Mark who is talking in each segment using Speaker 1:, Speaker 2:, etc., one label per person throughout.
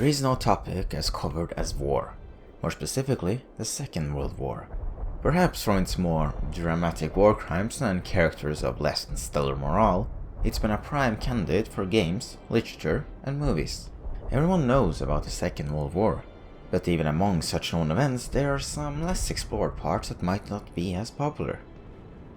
Speaker 1: There is no topic as covered as war, more specifically the Second World War. Perhaps from its more dramatic war crimes and characters of less than stellar morale, it's been a prime candidate for games, literature, and movies. Everyone knows about the Second World War, but even among such known events there are some less explored parts that might not be as popular.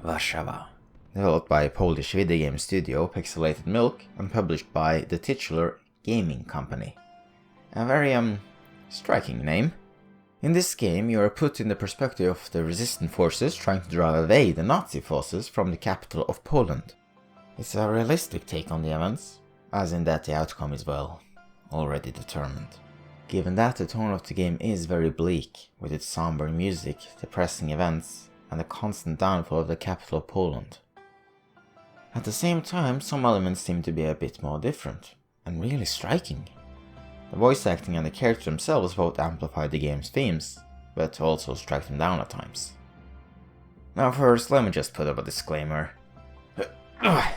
Speaker 1: Warsaw. Developed by Polish video game studio Pixelated and published by the titular gaming company. A very, striking name. In this game you are put in the perspective of the resistance forces trying to drive away the Nazi forces from the capital of Poland. It's a realistic take on the events, as in that the outcome is, well, already determined. Given that the tone of the game is very bleak, with its somber music, depressing events, and the constant downfall of the capital of Poland. At the same time, some elements seem to be a bit more different, and really striking. The voice acting and the characters themselves both amplify the game's themes, but also strike them down at times. Now first, let me just put up a disclaimer. I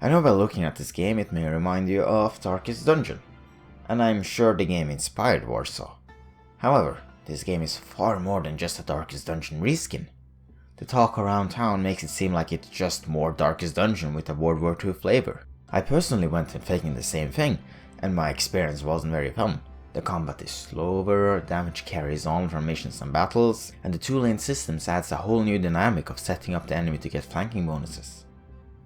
Speaker 1: know by looking at this game it may remind you of Darkest Dungeon, and I'm sure the game inspired Warsaw. However, this game is far more than just a Darkest Dungeon reskin. The talk around town makes it seem like it's just more Darkest Dungeon with a World War II flavor. I personally went in thinking the same thing, and my experience wasn't very fun. The combat is slower, damage carries on from missions and battles, and the 2-lane systems adds a whole new dynamic of setting up the enemy to get flanking bonuses.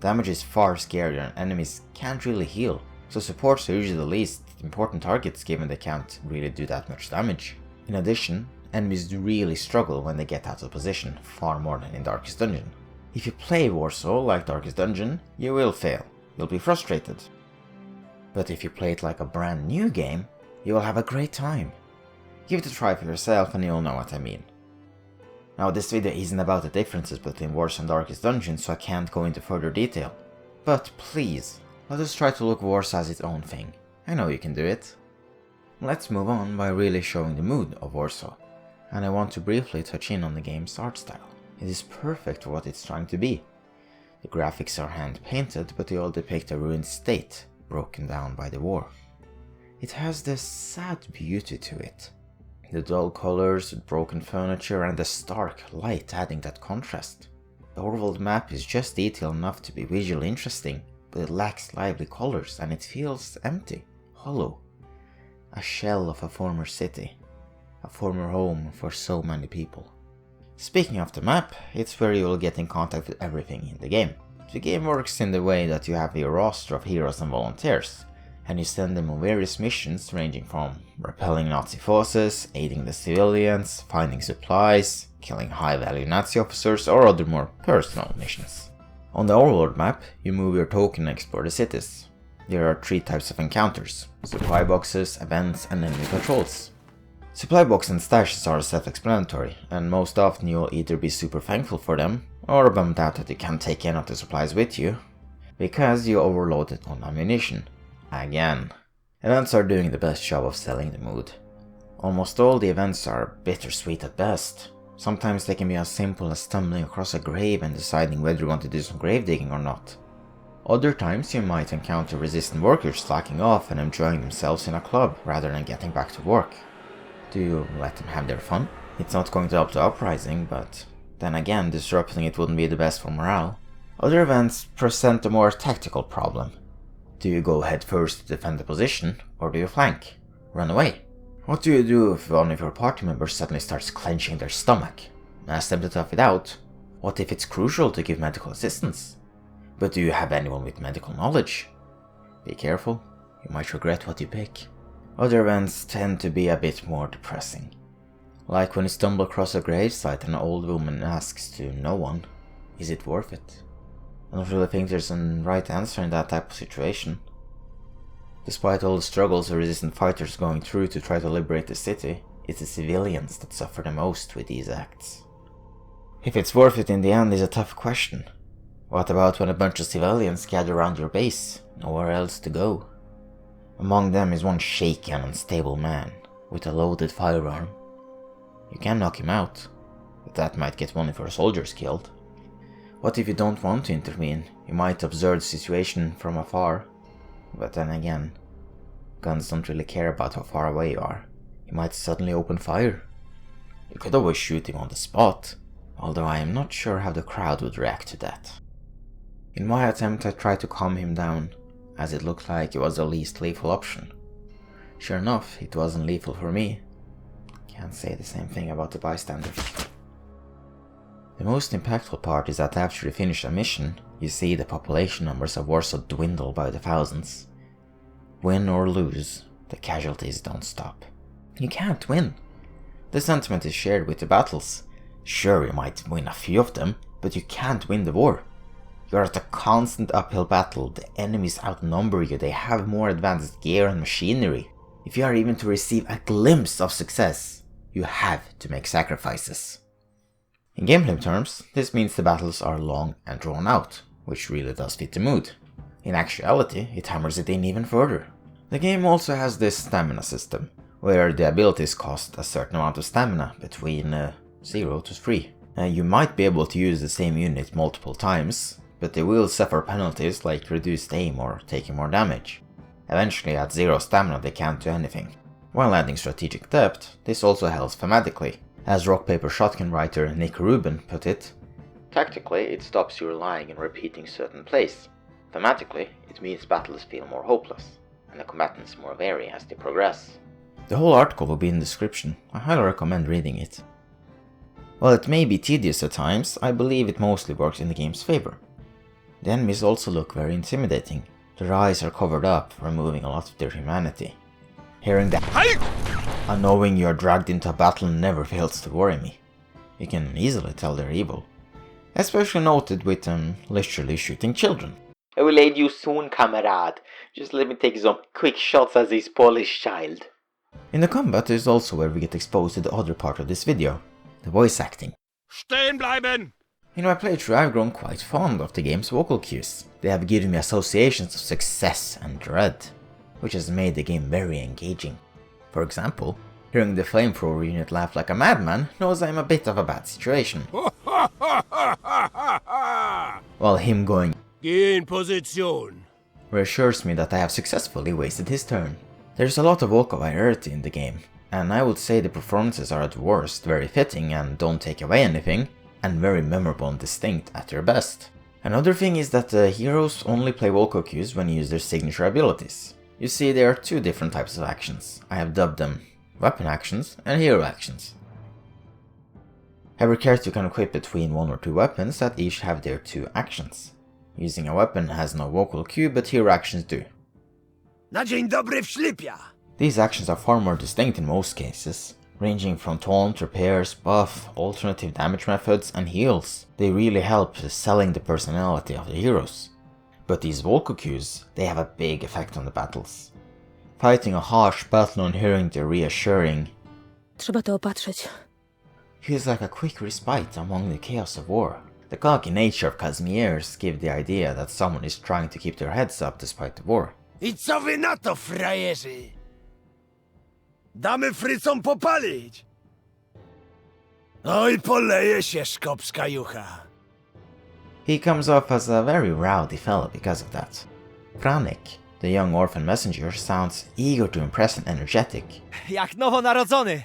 Speaker 1: Damage is far scarier and enemies can't really heal, so supports are usually the least important targets given they can't really do that much damage. In addition, enemies really struggle when they get out of position, far more than in Darkest Dungeon. If you play Warsaw like Darkest Dungeon, you will fail. You'll be frustrated. But if you play it like a brand new game, you will have a great time. Give it a try for yourself and you'll know what I mean. Now this video isn't about the differences between Warsaw and Darkest Dungeon, so I can't go into further detail. But please, let us try to look Warsaw as its own thing. I know you can do it. Let's move on by really showing the mood of Warsaw. And I want to briefly touch in on the game's art style. It is perfect for what it's trying to be. The graphics are hand-painted, but they all depict a ruined state, broken down by the war. It has this sad beauty to it. The dull colors, broken furniture, and the stark light adding that contrast. The overworld map is just detailed enough to be visually interesting, but it lacks lively colors and it feels empty, hollow. A shell of a former city. A former home for so many people. Speaking of the map, it's where you will get in contact with everything in the game. The game works in the way that you have your roster of heroes and volunteers, and you send them on various missions ranging from repelling Nazi forces, aiding the civilians, finding supplies, killing high-value Nazi officers, or other more personal missions. On the overworld map, you move your token and explore the cities. There are 3 types of encounters: supply boxes, events, and enemy patrols. Supply boxes and stashes are self-explanatory, and most often you'll either be super thankful for them, or bummed out that you can't take any of the supplies with you, because you overloaded on ammunition. Again. Events are doing the best job of selling the mood. Almost all the events are bittersweet at best. Sometimes they can be as simple as stumbling across a grave and deciding whether you want to do some grave digging or not. Other times you might encounter resistant workers slacking off and enjoying themselves in a club rather than getting back to work. Do you let them have their fun? It's not going to help the uprising, but then again, disrupting it wouldn't be the best for morale. Other events present a more tactical problem. Do you go head first to defend the position, or do you flank? Run away? What do you do if one of your party members suddenly starts clenching their stomach? Ask them to tough it out. What if it's crucial to give medical assistance? But do you have anyone with medical knowledge? Be careful, you might regret what you pick. Other events tend to be a bit more depressing. Like when you stumble across a gravesite and an old woman asks to no one, is it worth it? I don't really think there's a right answer in that type of situation. Despite all the struggles the resistant fighters going through to try to liberate the city, it's the civilians that suffer the most with these acts. If it's worth it in the end is a tough question. What about when a bunch of civilians gather around your base, nowhere else to go? Among them is one shaky and unstable man, with a loaded firearm. You can knock him out, but that might get one of your soldiers killed. What if you don't want to intervene? You might observe the situation from afar, but then again, guns don't really care about how far away you are. He might suddenly open fire. You could always shoot him on the spot, although I am not sure how the crowd would react to that. In my attempt I tried to calm him down, as it looked like it was the least lethal option. Sure enough, it wasn't lethal for me. Can't say the same thing about the bystanders. The most impactful part is that after you finish a mission, you see the population numbers of Warsaw dwindle by the thousands. Win or lose, the casualties don't stop. You can't win. The sentiment is shared with the battles. Sure, you might win a few of them, but you can't win the war. You're at a constant uphill battle, the enemies outnumber you, they have more advanced gear and machinery. If you are even to receive a glimpse of success, you have to make sacrifices. In gameplay terms, this means the battles are long and drawn out, which really does fit the mood. In actuality, it hammers it in even further. The game also has this stamina system, where the abilities cost a certain amount of stamina, between 0 to 3. You might be able to use the same unit multiple times, but they will suffer penalties like reduced aim or taking more damage. Eventually, at 0 stamina they can't do anything. While adding strategic depth, this also helps thematically. As rock paper shotgun writer Nick Rubin put it, tactically it stops you relying on repeating certain plays. Thematically, it means battles feel more hopeless, and the combatants more wary as they progress. The whole article will be in the description, I highly recommend reading it. While it may be tedious at times, I believe it mostly works in the game's favor. The enemies also look very intimidating. Their eyes are covered up, removing a lot of their humanity. Hearing that and knowing you are dragged into a battle never fails to worry me. You can easily tell they're evil. Especially noted with them literally shooting children. I will aid you soon, comrade. Just let me take some quick shots at this Polish child. In the combat is also where we get exposed to the other part of this video, the voice acting.
Speaker 2: Stehen bleiben!
Speaker 1: In my playthrough I've grown quite fond of the game's vocal cues. They have given me associations of success and dread, which has made the game very engaging. For example, hearing the flamethrower unit laugh like a madman knows I'm a bit of a bad situation. While him going
Speaker 2: Geh in Position
Speaker 1: reassures me that I have successfully wasted his turn. There's a lot of vocal variety in the game, and I would say the performances are at worst very fitting and don't take away anything, and very memorable and distinct at their best. Another thing is that the heroes only play vocal cues when you use their signature abilities. You see, there are two different types of actions. I have dubbed them weapon actions and hero actions. Every character can equip between 1 or 2 weapons that each have their 2 actions. Using a weapon has no vocal cue, but hero actions do.
Speaker 2: Na dzień dobry w ślipia!
Speaker 1: These actions are far more distinct in most cases, ranging from taunt, repairs, buff, alternative damage methods, and heals. They really help selling the personality of the heroes. But these vocal cues, they have a big effect on the battles. Fighting a harsh battle and hearing the reassuring
Speaker 3: Trzeba to opatrzyć.
Speaker 1: feels like a quick respite among the chaos of war. The cocky nature of Kazimierz give the idea that someone is trying to keep their heads up despite the war.
Speaker 2: I co wy na to, frajerzy? Damy frycom popalić! Oj, poleje się szkopska jucha.
Speaker 1: He comes off as a very rowdy fella because of that. Franek, the young orphan messenger, sounds eager to impress and energetic.
Speaker 4: Jak nowonarodzony.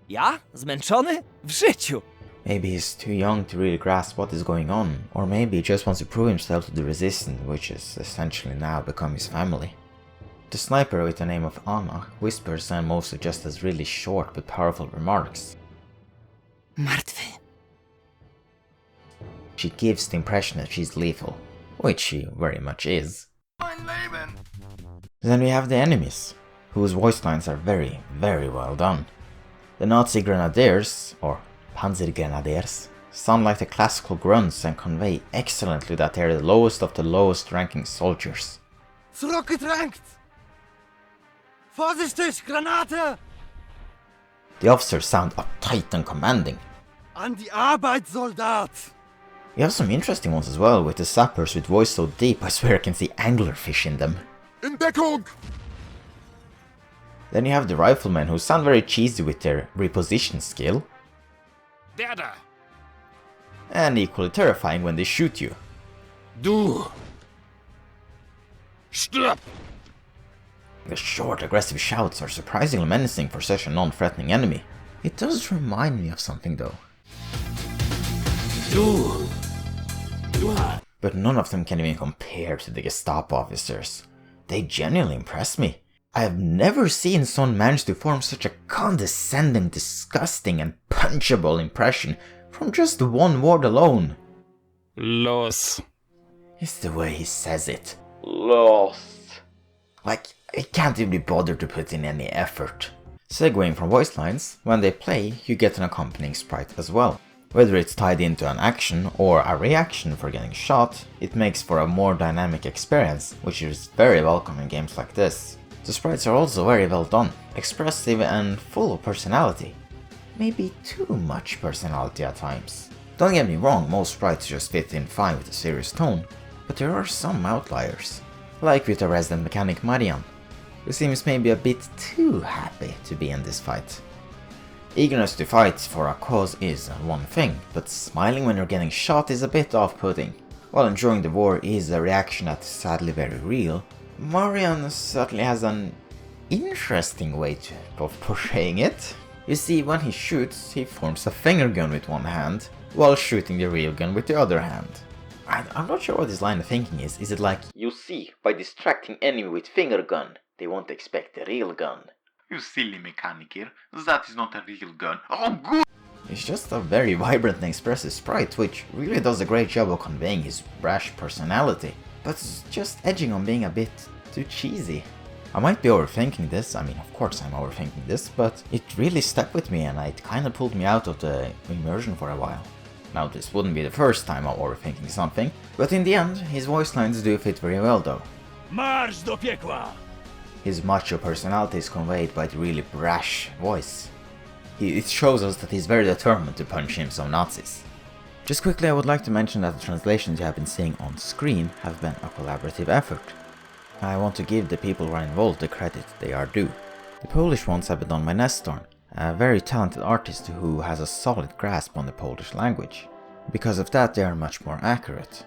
Speaker 4: Ja? Zmęczony? W życiu.
Speaker 1: Maybe he's too young to really grasp what is going on, or maybe he just wants to prove himself to the resistance, which has essentially now become his family. The sniper with the name of Anna whispers and mostly just has really short but powerful remarks.
Speaker 3: Martwy.
Speaker 1: She gives the impression that she's lethal, which she very much is. Then we have the enemies, whose voice lines are very, very well done. The Nazi grenadiers, or Panzergrenadiers, sound like the classical grunts and convey excellently that they are the lowest of the lowest ranking soldiers.
Speaker 2: Zurückgedrängt! Vorsichtig, Granate!
Speaker 1: The officers sound uptight and commanding.
Speaker 2: An die Arbeit, Soldat!
Speaker 1: You have some interesting ones as well, with the sappers with voice so deep I swear I can see anglerfish in them.
Speaker 2: In Deckung!
Speaker 1: Then you have the riflemen who sound very cheesy with their reposition skill,
Speaker 2: Der da!
Speaker 1: and equally terrifying when they shoot you.
Speaker 2: Du! Stirb!
Speaker 1: The short, aggressive shouts are surprisingly menacing for such a non-threatening enemy. It does remind me of something though. But none of them can even compare to the Gestapo officers. They genuinely impress me. I have never seen someone manage to form such a condescending, disgusting and punchable impression from just one word alone.
Speaker 5: Los.
Speaker 1: It's the way he says it. Los. Like, I can't even be bothered to put in any effort. Segueing from voice lines, when they play, you get an accompanying sprite as well. Whether it's tied into an action or a reaction for getting shot, it makes for a more dynamic experience, which is very welcome in games like this. The sprites are also very well done, expressive and full of personality. Maybe too much personality at times. Don't get me wrong, most sprites just fit in fine with a serious tone, but there are some outliers. Like with the resident mechanic Marian, who seems maybe a bit too happy to be in this fight. Eagerness to fight for a cause is one thing, but smiling when you're getting shot is a bit off-putting. While enjoying the war is a reaction that's sadly very real, Marian certainly has an interesting way of portraying it. You see, when he shoots, he forms a finger gun with one hand, while shooting the real gun with the other hand. I'm not sure what his line of thinking is. Is it like, you see, by distracting enemy with finger gun, they won't expect the real gun? You silly mechanic here, that is not a real gun. Oh good! It's just a very vibrant and expressive sprite, which really does a great job of conveying his brash personality, but it's just edging on being a bit too cheesy. I might be overthinking this, I mean of course I'm overthinking this, but it really stuck with me and it kinda pulled me out of the immersion for a while. Now this wouldn't be the first time I'm overthinking something, but in the end his voice lines do fit very well though.
Speaker 2: Marsz do piekła!
Speaker 1: His macho personality is conveyed by the really brash voice. It shows us that he's very determined to punch in some Nazis. Just quickly, I would like to mention that the translations you have been seeing on screen have been a collaborative effort. I want to give the people who are involved the credit they are due. The Polish ones have been done by Nestor, a very talented artist who has a solid grasp on the Polish language. Because of that, they are much more accurate.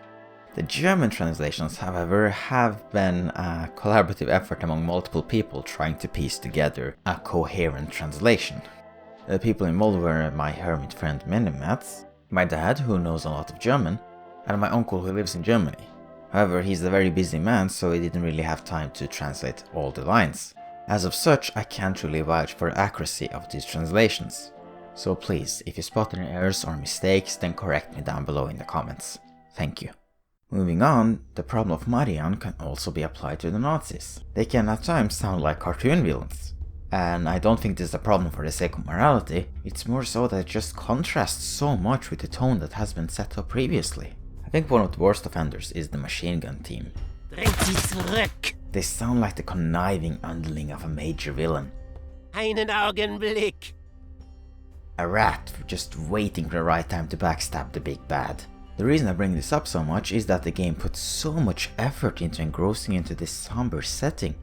Speaker 1: The German translations, however, have been a collaborative effort among multiple people trying to piece together a coherent translation. The people involved were my hermit friend Minimats, my dad, who knows a lot of German, and my uncle who lives in Germany. However, he's a very busy man, so he didn't really have time to translate all the lines. As of such, I can't really vouch for the accuracy of these translations. So please, if you spot any errors or mistakes, then correct me down below in the comments. Thank you. Moving on, the problem of Marian can also be applied to the Nazis. They can at times sound like cartoon villains. And I don't think this is a problem for the sake of morality, it's more so that it just contrasts so much with the tone that has been set up previously. I think one of the worst offenders is the machine gun team. They sound like the conniving underling of a major villain.
Speaker 2: Einen Augenblick!
Speaker 1: A rat just waiting for the right time to backstab the big bad. The reason I bring this up so much is that the game puts so much effort into engrossing into this somber setting,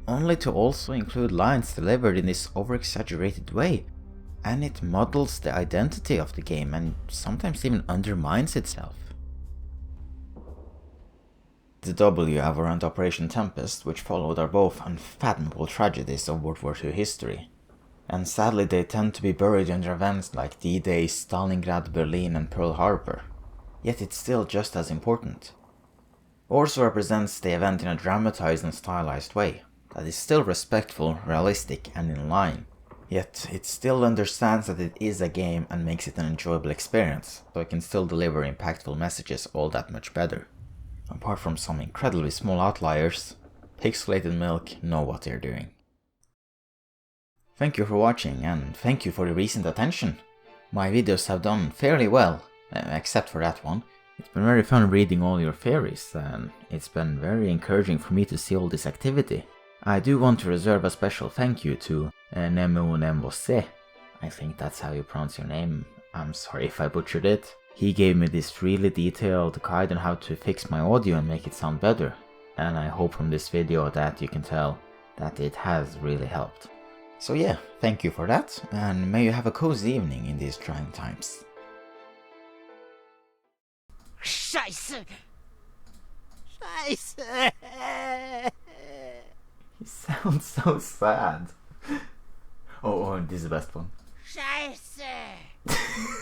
Speaker 1: only to also include lines delivered in this over-exaggerated way, and it muddles the identity of the game and sometimes even undermines itself. The W around Operation Tempest, which followed, are both unfathomable tragedies of World War II history, and sadly they tend to be buried under events like D-Day, Stalingrad, Berlin and Pearl Harbor. Yet it's still just as important. Warsaw represents the event in a dramatized and stylized way that is still respectful, realistic and in line. Yet it still understands that it is a game and makes it an enjoyable experience, so it can still deliver impactful messages all that much better. Apart from some incredibly small outliers, Pixelated Milk know what they're doing. Thank you for watching, and thank you for your recent attention. My videos have done fairly well, except for that one. It's been very fun reading all your theories, and it's been very encouraging for me to see all this activity. I do want to reserve a special thank you to Nemo Nembose. I think that's how you pronounce your name. I'm sorry if I butchered it. He gave me this really detailed guide on how to fix my audio and make it sound better. And I hope from this video that you can tell that it has really helped. So yeah, thank you for that, and may you have a cozy evening in these trying times.
Speaker 2: Scheiße! Scheiße!
Speaker 1: He sounds so sad. Oh, this is the best one.
Speaker 2: Scheiße!